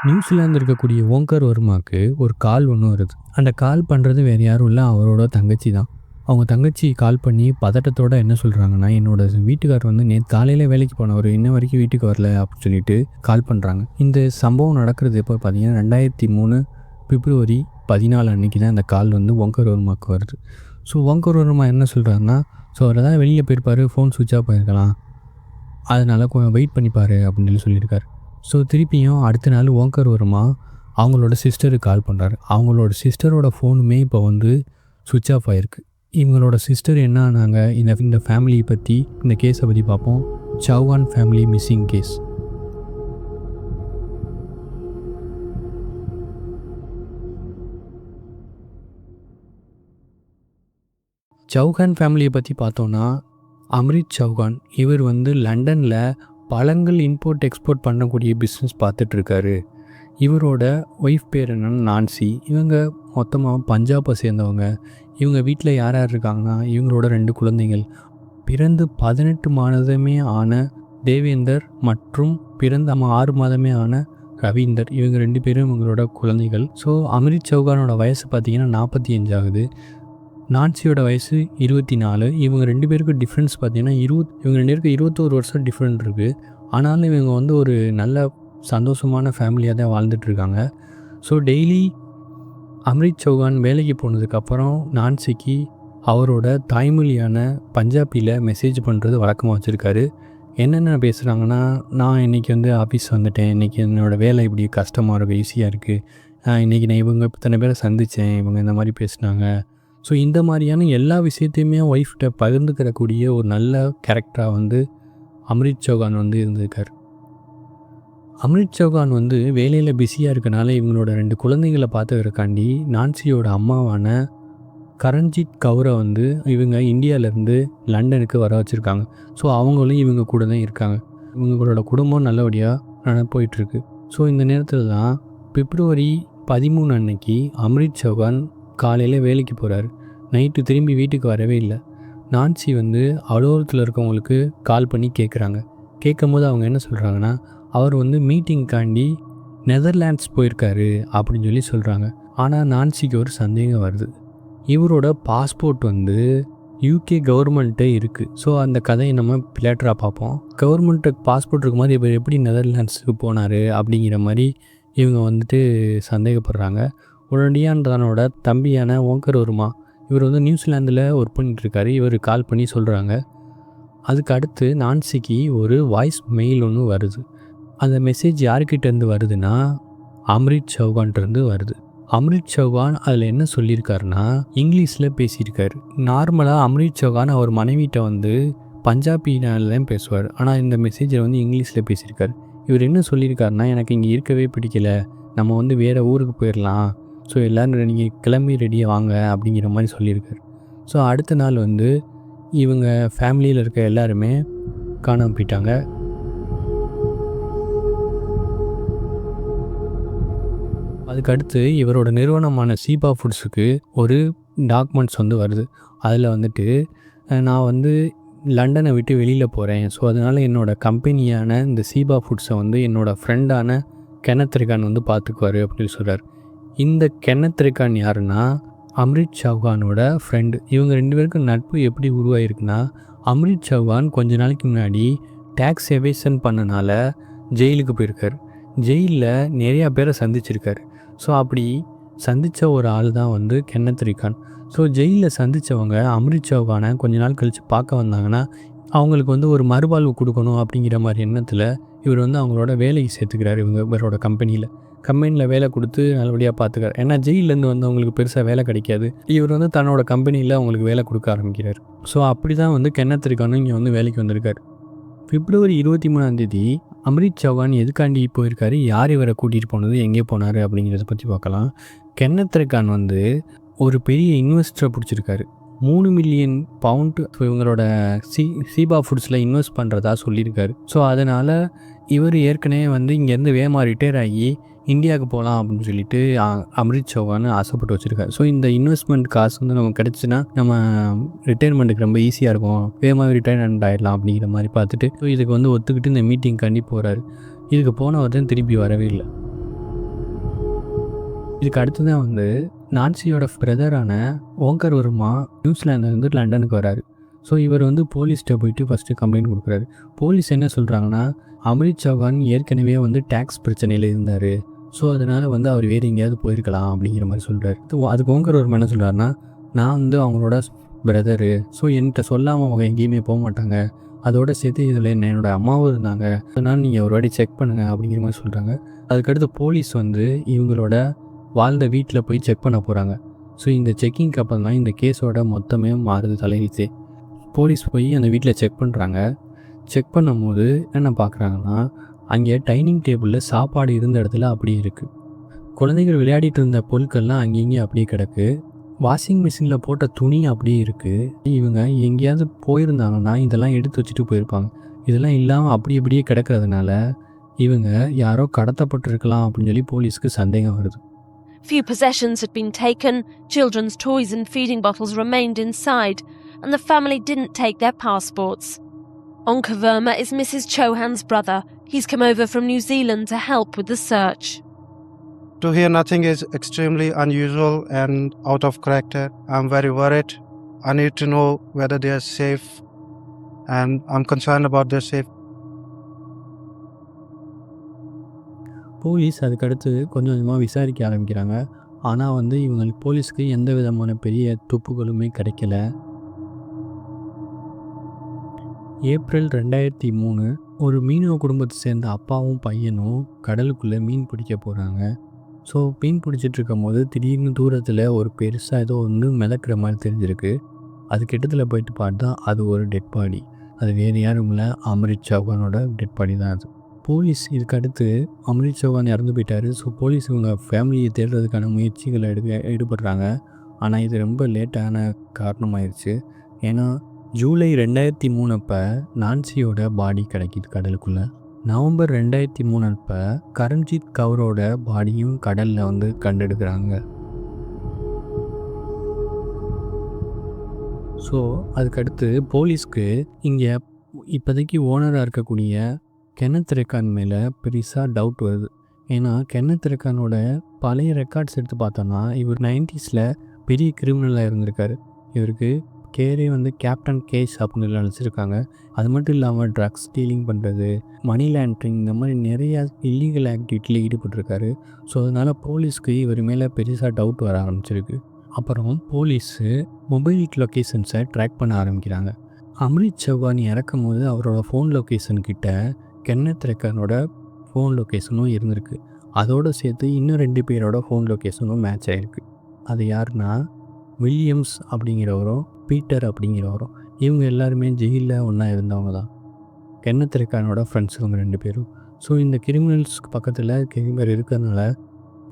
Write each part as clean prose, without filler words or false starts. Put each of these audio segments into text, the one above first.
New Zealand இருக்கக்கூடிய ஓங்கர் வர்மாக்கு ஒரு கால் ஒன்று வருது. அந்த கால் பண்ணுறது வேறு யாரும் இல்லை, அவரோட தங்கச்சி தான். அவங்க தங்கச்சி கால் பண்ணி பதட்டத்தோட என்ன சொல்கிறாங்கன்னா, என்னோட வீட்டுக்காரர் வந்து நேற்று காலையில் வேலைக்கு போனவர் இன்ன வரைக்கும் வீட்டுக்கு வரல அப்படின்னு சொல்லிட்டு கால் பண்ணுறாங்க. இந்த சம்பவம் நடக்கிறது எப்போ பார்த்தீங்கன்னா 2003 பிப்ரவரி 14 அன்றைக்கி தான் அந்த கால் வந்து ஓங்கர் வர்மாவுக்கு வருது. ஸோ ஓங்கர் வர்மா என்ன சொல்கிறாருன்னா, ஸோ அவர் ஏதாவது வெளியே போயிருப்பார், ஃபோன் சுவிட்ச் ஆஃப் ஆகிருக்கலாம், அதனால் கொஞ்சம் வெயிட் பண்ணிப்பார் அப்படின்னு சொல்லியிருக்காரு. ஸோ திருப்பியும் அடுத்த நாள் ஓங்கர் வர்மா அவங்களோட சிஸ்டருக்கு கால் பண்ணுறாரு. அவங்களோட சிஸ்டரோட ஃபோனுமே இப்போ வந்து சுவிட்ச் ஆஃப் ஆகிருக்கு. இவங்களோட சிஸ்டர் என்ன ஆனாங்க, இந்த ஃபேமிலியை பற்றி, இந்த கேஸை பற்றி பார்ப்போம். Chauhan family missing case. Chauhan ஃபேமிலியை பற்றி பார்த்தோன்னா, அம்ரித் சௌகான் இவர் வந்து லண்டனில் பழங்கள் இம்போர்ட் எக்ஸ்போர்ட் பண்ணக்கூடிய பிஸ்னஸ் பார்த்துட்ருக்காரு. இவரோட ஒய்ஃப் பேர் என்னென்னா நான்சி. இவங்க மொத்தமாக பஞ்சாபை சேர்ந்தவங்க. இவங்க வீட்டில் யார் யார் இருக்காங்கன்னா, இவங்களோட 2 குழந்தைகள், பிறந்து 18 மாதமே ஆன தேவேந்தர் மற்றும் பிறந்த 6 மாதமே ஆன ரவீந்தர். இவங்க 2 பேரும் இவங்களோட குழந்தைகள். ஸோ அம்ரித் சௌகானோட வயசு பார்த்திங்கன்னா 45 ஆகுது. நான்சியோட வயசு 24. இவங்க 2 பேருக்கும் டிஃப்ரென்ஸ் பார்த்திங்கன்னா இவங்க 2 பேருக்கு 21 வருஷம் டிஃப்ரெண்ட் இருக்குது. ஆனாலும் இவங்க வந்து ஒரு நல்ல சந்தோஷமான ஃபேமிலியாக தான் வாழ்ந்துட்டுருக்காங்க. ஸோ டெய்லி அம்ரித் சௌகான் வேலைக்கு போனதுக்கப்புறம் நான்சிக்கு அவரோட தாய்மொழியான பஞ்சாபியில் மெசேஜ் பண்ணுறது வழக்கமாக வச்சுருக்காரு. என்னென்ன பேசுகிறாங்கன்னா, நான் இன்றைக்கி வந்து ஆஃபீஸ் வந்துட்டேன், இன்றைக்கி என்னோடய வேலை இப்படி கஷ்டமாக இருக்குது, ஈஸியாக இருக்குது, இன்றைக்கி நான் இவங்க இத்தனை பேரை சந்தித்தேன், இவங்க இந்த மாதிரி பேசுனாங்க. ஸோ இந்த மாதிரியான எல்லா விஷயத்தையுமே ஒய்ஃப்கிட்ட பகிர்ந்துக்கிறக்கூடிய ஒரு நல்ல கேரக்டராக வந்து அம்ரித் சௌகான் வந்து இருந்திருக்கார். அம்ரித் சௌகான் வந்து வேலையில் பிஸியாக இருக்கனால இவங்களோட 2 குழந்தைகளை பார்த்துக்கிறக்காண்டி நான்சியோட அம்மாவான கரண்ஜித் கவுரை வந்து இவங்க இந்தியாவிலேருந்து லண்டனுக்கு வர வச்சுருக்காங்க. ஸோ அவங்களும் இவங்க கூட தான் இருக்காங்க. இவங்களோட குடும்பம் நல்லபடியாக போயிட்டுருக்கு. ஸோ இந்த நேரத்தில் தான் பிப்ரவரி 13 அன்னைக்கு அம்ரித் சௌகான் காலையில் வேலைக்கு போகிறாரு. நைட்டு திரும்பி வீட்டுக்கு வரவே இல்லை. நான்சி வந்து அலுவலகத்தில் இருக்கவங்களுக்கு கால் பண்ணி கேட்குறாங்க. கேட்கும்போது அவங்க என்ன சொல்கிறாங்கன்னா, அவர் வந்து மீட்டிங்காண்டி நெதர்லாண்ட்ஸ் போயிருக்காரு அப்படின்னு சொல்லி சொல்கிறாங்க. ஆனால் நான்சிக்கு ஒரு சந்தேகம் வருது. இவரோட பாஸ்போர்ட் வந்து யூகே கவர்மெண்ட்டே இருக்குது. ஸோ அந்த கதையை நம்ம லேட்டராக பார்ப்போம். கவர்மெண்ட்டுக்கு பாஸ்போர்ட் இருக்கும்போது இவர் எப்படி நெதர்லாண்ட்ஸுக்கு போனார் அப்படிங்கிற மாதிரி இவங்க வந்துட்டு சந்தேகப்படுறாங்க. உடனடியாக தன்னோட தம்பியான ஓங்கர் வர்மா, இவர் வந்து நியூசிலாந்தில் ஒர்க் பண்ணிகிட்ருக்காரு, இவர் கால் பண்ணி சொல்கிறாங்க. அதுக்கு அடுத்து நான்சிக்கு ஒரு வாய்ஸ் மெயில் ஒன்று வருது. அந்த மெசேஜ் யார்கிட்டேருந்து வருதுன்னா, அம்ரித் சௌகான்கிட்டேருந்து வருது. அம்ரித் சௌகான் அதில் என்ன சொல்லியிருக்காருன்னா, இங்கிலீஷில் பேசியிருக்காரு. நார்மலாக அம்ரித் சௌகான் அவர் மனைவிட்ட வந்து பஞ்சாபினால தான் பேசுவார். ஆனால் இந்த மெசேஜை வந்து இங்கிலீஷில் பேசியிருக்காரு. இவர் என்ன சொல்லியிருக்காருன்னா, எனக்கு இங்கே இருக்கவே பிடிக்கல, நம்ம வந்து வேறு ஊருக்கு போயிடலாம், ஸோ எல்லோரும் நீங்கள் கிளம்பி ரெடியாக வாங்க அப்படிங்கிற மாதிரி சொல்லியிருக்காரு. ஸோ அடுத்த நாள் வந்து இவங்க ஃபேமிலியில் இருக்க எல்லாருமே காணாமல் போயிட்டாங்க. அதுக்கடுத்து இவரோட நிறுவனமான சீபா ஃபுட்ஸுக்கு ஒரு டாக்குமெண்ட்ஸ் வந்து வருது. அதில் வந்துட்டு நான் வந்து லண்டனை விட்டு வெளியில் போகிறேன், ஸோ அதனால் என்னோடய கம்பெனியான இந்த சீபா ஃபுட்ஸை வந்து என்னோடய ஃப்ரெண்டான கென்னத் ரெகான் வந்து பார்த்துக்குவார் அப்படின்னு சொல்கிறார். இந்த கென்னத் ரெகான் யாருன்னா அம்ரித் சௌகானோட ஃப்ரெண்டு. இவங்க 2 பேருக்கும் நட்பு எப்படி உருவாயிருக்குன்னா, அம்ரித் சௌகான் கொஞ்ச நாளைக்கு முன்னாடி டேக்ஸ் எவேஷன் பண்ணனால ஜெயிலுக்கு போயிருக்கார். ஜெயிலில் நிறையா பேரை சந்திச்சிருக்காரு. ஸோ அப்படி சந்தித்த ஒரு ஆள் தான் வந்து கென்னத் ரெகான். ஸோ ஜெயிலில் சந்தித்தவங்க அம்ரித் சௌகானை கொஞ்ச நாள் கழித்து பார்க்க வந்தாங்கன்னா, அவங்களுக்கு வந்து ஒரு மறுவாழ்வு கொடுக்கணும் அப்படிங்கிற மாதிரி எண்ணத்தில் இவர் வந்து அவங்களோட வேலைக்கு சேர்த்துக்கிறார். இவரோட கம்பெனியில் வேலை கொடுத்து நல்லபடியாக பார்த்துக்கார். ஏன்னா ஜெயிலேருந்து வந்து அவங்களுக்கு பெருசாக வேலை கிடைக்காது. இவர் வந்து தன்னோட கம்பெனியில் அவங்களுக்கு வேலை கொடுக்க ஆரம்பிக்கிறார். ஸோ அப்படி தான் வந்து கென்னத் ரெகானும் இங்கே வந்து வேலைக்கு வந்திருக்கார். பிப்ரவரி 23 அம்ரித் சௌகான் எதுக்காண்டி போயிருக்காரு, யார் இவரை கூட்டிகிட்டு போனது, எங்கே போனார் அப்படிங்கிறத பற்றி பார்க்கலாம். கென்னத் ரெகான் வந்து ஒரு பெரிய இன்வெஸ்டரை பிடிச்சிருக்காரு. 3 மில்லியன் பவுண்டு இவங்களோட சீபா ஃபுட்ஸில் இன்வெஸ்ட் பண்ணுறதா சொல்லியிருக்காரு. ஸோ அதனால் இவர் ஏற்கனவே வந்து இங்கேருந்து வேகமாக ரிட்டையர் ஆகி இந்தியாவுக்கு போகலாம் அப்படின்னு சொல்லிட்டு அம்ரித் சௌகான் ஆசைப்பட்டு வச்சுருக்காரு. ஸோ இந்த இன்வெஸ்ட்மெண்ட் காசு வந்து நமக்கு கிடச்சின்னா நம்ம ரிட்டையர்மெண்ட்டுக்கு ரொம்ப ஈஸியாக இருக்கும், வேகமாக ரிட்டையர்மெண்ட் ஆகிடலாம் அப்படிங்கிற மாதிரி பார்த்துட்டு ஸோ இதுக்கு வந்து ஒத்துக்கிட்டு இந்த மீட்டிங்காண்டி போகிறாரு. இதுக்கு போனவர் தான் திருப்பி வரவே இல்லை. இதுக்கு அடுத்து தான் வந்து நான்சியோட பிரதரான ஓங்கர் வர்மா நியூசிலாந்துலேருந்து லண்டனுக்கு வராரு. ஸோ இவர் வந்து போலீஸ்கிட்ட போயிட்டு ஃபஸ்ட்டு கம்ப்ளைண்ட் கொடுக்குறாரு. போலீஸ் என்ன சொல்கிறாங்கன்னா, அம்ரித் சௌகான் ஏற்கனவே வந்து டேக்ஸ் பிரச்சனையில் இருந்தார். ஸோ அதனால் வந்து அவர் வேறு எங்கேயாவது போயிருக்கலாம் அப்படிங்கிற மாதிரி சொல்கிறார். அதுக்கு ஓங்கர் வர்மா என்ன சொல்கிறாருன்னா, நான் வந்து அவங்களோட பிரதரு, ஸோ என்கிட்ட சொல்லாமல் அவங்க எங்கேயுமே போக மாட்டாங்க. அதோட சேர்த்து இதில் என்னோடய அம்மாவும் இருந்தாங்க. அதனால் நீங்கள் ஒரு வாட்டி செக் பண்ணுங்கள் அப்படிங்கிற மாதிரி சொல்கிறாங்க. அதுக்கடுத்து போலீஸ் வந்து இவங்களோட வாழ்ந்த வீட்டில் போய் செக் பண்ண போகிறாங்க. ஸோ இந்த செக்கிங்க்கு அப்புறம் தான் இந்த கேஸோட மொத்தமே மாறுது தலைவிச்சு. போலீஸ் போய் அந்த வீட்டில் செக் பண்ணுறாங்க. செக் பண்ணும்போது என்ன பார்க்குறாங்கன்னா, அங்கே டைனிங் டேபிளில் சாப்பாடு இருந்த இடத்துல அப்படியே இருக்குது. குழந்தைகள் விளையாடிட்டு இருந்த பொருட்கள்லாம் அங்கேயும் அப்படியே கிடக்கு. வாஷிங் மிஷினில் போட்ட துணி அப்படியே இருக்குது. இவங்க எங்கேயாவது போயிருந்தாங்கன்னா இதெல்லாம் எடுத்து வச்சுட்டு போயிருப்பாங்க. இதெல்லாம் இல்லாமல் அப்படி இப்படியே கிடக்கிறதுனால இவங்க யாரோ கடத்தப்பட்டிருக்கலாம் அப்படின்னு சொல்லி போலீஸ்க்கு சந்தேகம் வருது. Few possessions had been taken, children's toys and feeding bottles remained inside, and the family didn't take their passports. Onkar Verma is Mrs. Chauhan's brother. He's come over from New Zealand to help with the search. To hear nothing is extremely unusual and out of character. I'm very worried. I need to know whether they are safe, and I'm concerned about their safety. Police அதுக்கடுத்து கொஞ்சம் கொஞ்சமாக விசாரிக்க ஆரம்பிக்கிறாங்க. ஆனால் வந்து இவங்க போலீஸ்க்கு எந்த விதமான பெரிய துப்புகளுமே கிடைக்கல. ஏப்ரல் 2003 ஒரு மீனவ குடும்பத்தை சேர்ந்த அப்பாவும் பையனும் கடலுக்குள்ளே மீன் பிடிக்க போகிறாங்க. ஸோ மீன் பிடிச்சிட்டு இருக்கும் போது திடீர்னு தூரத்தில் ஒரு பெருசாக ஏதோ ஒன்று மிதக்கிற மாதிரி தெரிஞ்சிருக்கு. அது கிட்டத்தில் போயிட்டு பார்த்தா அது ஒரு டெட் பாடி. அது வேறு யாரும் இல்லை, அம்ரித் சௌகானோட டெட் பாடி தான் அது. போலீஸ் இதுக்கு அடுத்து அம்ரித் சௌகான் இறந்து போயிட்டார். ஸோ போலீஸ் இவங்க ஃபேமிலியை தேடுறதுக்கான முயற்சிகளை ஈடுபடுறாங்க. ஆனால் இது ரொம்ப லேட்டான காரணமாயிருச்சு. ஏன்னா ஜூலை 2003 அப்போ நான்சியோட பாடி கிடைக்கிது கடலுக்குள்ளே. நவம்பர் 2003 அப்போ கரண்ஜித் கவுரோட பாடியும் கடலில் வந்து கண்டெடுக்கிறாங்க. ஸோ அதுக்கடுத்து போலீஸ்க்கு இங்கே இப்போதைக்கு ஓனராக இருக்கக்கூடிய கென்னத் ரெக்கான் மேலே பெருசாக டவுட் வருது. ஏன்னா கென்னத் ரெக்கானோட பழைய ரெக்கார்ட்ஸ் எடுத்து பார்த்தோன்னா இவர் 90s பெரிய கிரிமினலாக இருந்திருக்காரு. இவருக்கு கேரே வந்து கேப்டன் கேஷ் அப்படின்னு நினச்சிருக்காங்க. அது மட்டும் இல்லாமல் ட்ரக்ஸ் டீலிங் பண்ணுறது, மணி லாண்ட்ரிங், இந்த மாதிரி நிறையா இல்லீகல் ஆக்டிவிட்டியில் ஈடுபட்டிருக்காரு. ஸோ அதனால் போலீஸ்க்கு இவர் மேலே பெருசாக டவுட் வர ஆரம்பிச்சிருக்கு. அப்புறம் போலீஸு மொபைல் லொக்கேஷன்ஸை ட்ராக் பண்ண ஆரம்பிக்கிறாங்க. அம்ரித் சௌகான் இறக்கும் போது அவரோட ஃபோன் லொக்கேஷன்கிட்ட கென்னத் ரெக்கானோட ஃபோன் லொக்கேஷனும் இருந்திருக்கு. அதோடு சேர்த்து இன்னும் 2 பேரோட ஃபோன் லொக்கேஷனும் மேட்ச் ஆகிருக்கு. அது யாருன்னா வில்லியம்ஸ் அப்படிங்கிறவரும் பீட்டர் அப்படிங்கிறவரும். இவங்க எல்லாருமே ஜெயிலில் ஒன்றா இருந்தவங்க தான். கென்னத் ரெக்கானோட ஃப்ரெண்ட்ஸ் இவங்க 2 பேரும். ஸோ இந்த கிரிமினல்ஸ்க்கு பக்கத்தில் கிரிமினல் இருக்கிறதுனால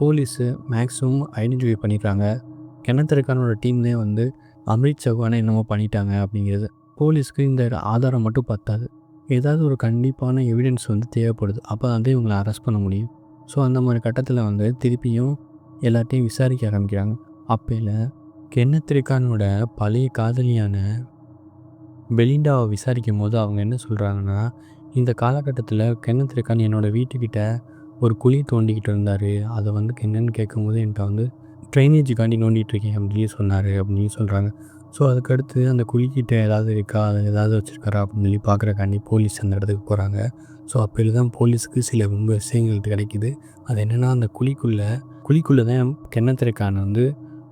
போலீஸு மேக்ஸிமம் ஐடென்டிஃபை பண்ணிடுறாங்க. கென்னத் ரெக்கானோட டீம்னே வந்து அம்ரித் சௌகானை என்னமோ பண்ணிட்டாங்க அப்படிங்கிறது. போலீஸ்க்கு இந்த ஆதாரம் மட்டும் பத்தாது, ஏதாவது ஒரு கண்டிப்பான எவிடன்ஸ் வந்து தேவைப்படுது. அப்போ வந்து இவங்களை அரெஸ்ட் பண்ண முடியும். ஸோ அந்த மாதிரி கட்டத்தில் வந்து திருப்பியும் எல்லாத்தையும் விசாரிக்க ஆரம்பிக்கிறாங்க. அப்போல கென்னத் ரெக்கானோட பழைய காதலியான பெலிண்டாவை விசாரிக்கும் போது அவங்க என்ன சொல்கிறாங்கன்னா, இந்த காலகட்டத்தில் கென்னத் ரெக்கான் என்னோடய வீட்டுக்கிட்ட ஒரு குழி தோண்டிக்கிட்டு இருந்தார். அதை வந்து என்னென்னு கேட்கும்போது என்கிட்ட வந்து ட்ரைனேஜுக்காண்டி நோண்டிகிட்ருக்கேன் அப்படின்னு சொன்னார் அப்படின்னு சொல்கிறாங்க. ஸோ அதுக்கடுத்து அந்த குழிக்கிட்ட ஏதாவது இருக்கா, அதை ஏதாவது வச்சுருக்காரா அப்படின்னு சொல்லி பார்க்குறக்காண்டி போலீஸ் அந்த இடத்துக்கு போகிறாங்க. ஸோ அப்போது தான் போலீஸுக்கு சில ரொம்ப விஷயங்கள் கிடைக்கிது. அது என்னென்னா, அந்த குழிக்குள்ளே தான் கென்னத் ரெக்கான் வந்து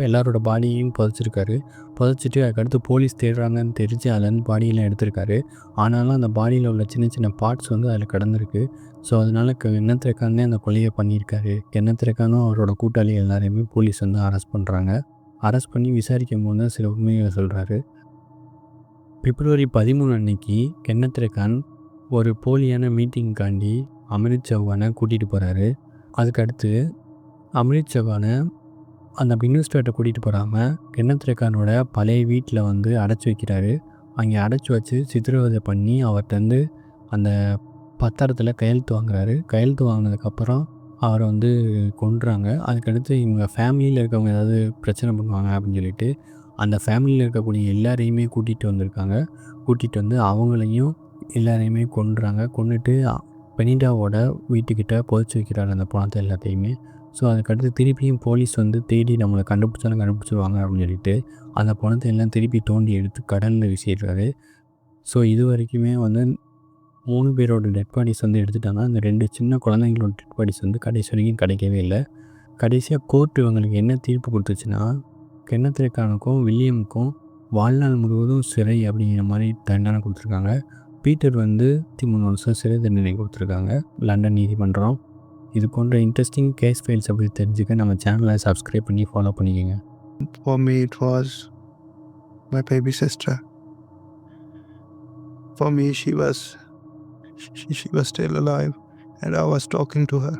எல்லாரோட பாடியையும் புதைச்சிருக்காரு. புதைச்சிட்டு அதுக்கடுத்து போலீஸ் தேடுறாங்கன்னு தெரிஞ்சு அதுலேருந்து பாடியெல்லாம் எடுத்திருக்காரு. ஆனாலும் அந்த பாடியில் உள்ள சின்ன சின்ன பார்ட்ஸ் வந்து அதில் கடந்திருக்கு. ஸோ அதனால் கென்னத் ரெக்கான் தான் அந்த கொலையை பண்ணியிருக்காரு. கென்னத் ரெக்கானும் அவரோட கூட்டாளி எல்லாரையுமே போலீஸ் வந்து அரெஸ்ட் பண்ணுறாங்க. அரெஸ்ட் பண்ணி விசாரிக்கும் போது தான் சில உண்மைகளை சொல்கிறாரு. பிப்ரவரி 13 அன்னைக்கு கென்னத் ரெக்கான் ஒரு போலியான மீட்டிங்காண்டி அம்ரித் சௌகானை கூட்டிகிட்டு போகிறாரு. அதுக்கடுத்து அம்ரித் சௌகானை அந்த இன்வெஸ்டர்கிட்ட கூட்டிகிட்டு போகாமல் கென்னத் ரெக்கானோட பழைய வீட்டில் வந்து அடைச்சி வைக்கிறாரு. அங்கே அடைச்சி வச்சு சித்திரவதை பண்ணி அவர்கிட்ட அந்த பத்திரத்தில் கையெழுத்து வாங்குறாரு. கையெழுத்து வாங்கினதுக்கப்புறம் அவரை வந்து கொன்றாங்க. அதுக்கடுத்து இவங்க ஃபேமிலியில் இருக்கவங்க ஏதாவது பிரச்சனை பண்ணுவாங்க அப்படின்னு சொல்லிட்டு அந்த ஃபேமிலியில் இருக்கக்கூடிய எல்லாரையுமே கூட்டிகிட்டு வந்திருக்காங்க. கூட்டிகிட்டு வந்து அவங்களையும் எல்லாரையுமே கொன்றாங்க. கொன்னுட்டு பெனிடாவோட வீட்டுக்கிட்ட புதைச்சி வைக்கிறாரு அந்த பணத்தை எல்லாத்தையுமே. ஸோ அதுக்கடுத்து திருப்பியும் போலீஸ் வந்து தேடி நம்மளை கண்டுபிடிச்சாலும் கண்டுபிடிச்சிருவாங்க அப்படின்னு சொல்லிட்டு அந்த பணத்தை எல்லாம் திருப்பி தோண்டி எடுத்து கடலில் வீசிடுறாரு. ஸோ இது வரைக்குமே வந்து 3 பேரோட டெட் பாடிஸ் வந்து எடுத்துட்டாங்க. அந்த 2 சின்ன குழந்தைங்களோட டெட் பாடிஸ் வந்து கடைசி வரைக்கும் கிடைக்கவே இல்லை. கடைசியாக கோர்ட் இவங்களுக்கு என்ன தீர்ப்பு கொடுத்துச்சுன்னா, கென்னத் ரெக்கானுக்கும் வில்லியமுக்கும் வாழ்நாள் முழுவதும் சிறை அப்படிங்கிற மாதிரி தண்டனை கொடுத்துருக்காங்க. பீட்டர் வந்து 13 வருஷம் சிறை தண்டனை கொடுத்துருக்காங்க லண்டன் நீதிமன்றம். இது போன்ற இன்ட்ரெஸ்டிங் கேஸ் ஃபைல்ஸ் அப்படி தெரிஞ்சுக்க நம்ம சேனலை சப்ஸ்கிரைப் பண்ணி ஃபாலோ பண்ணிக்கோங்க. For me, it was my baby sister. For me, she was still alive, and I was talking to her.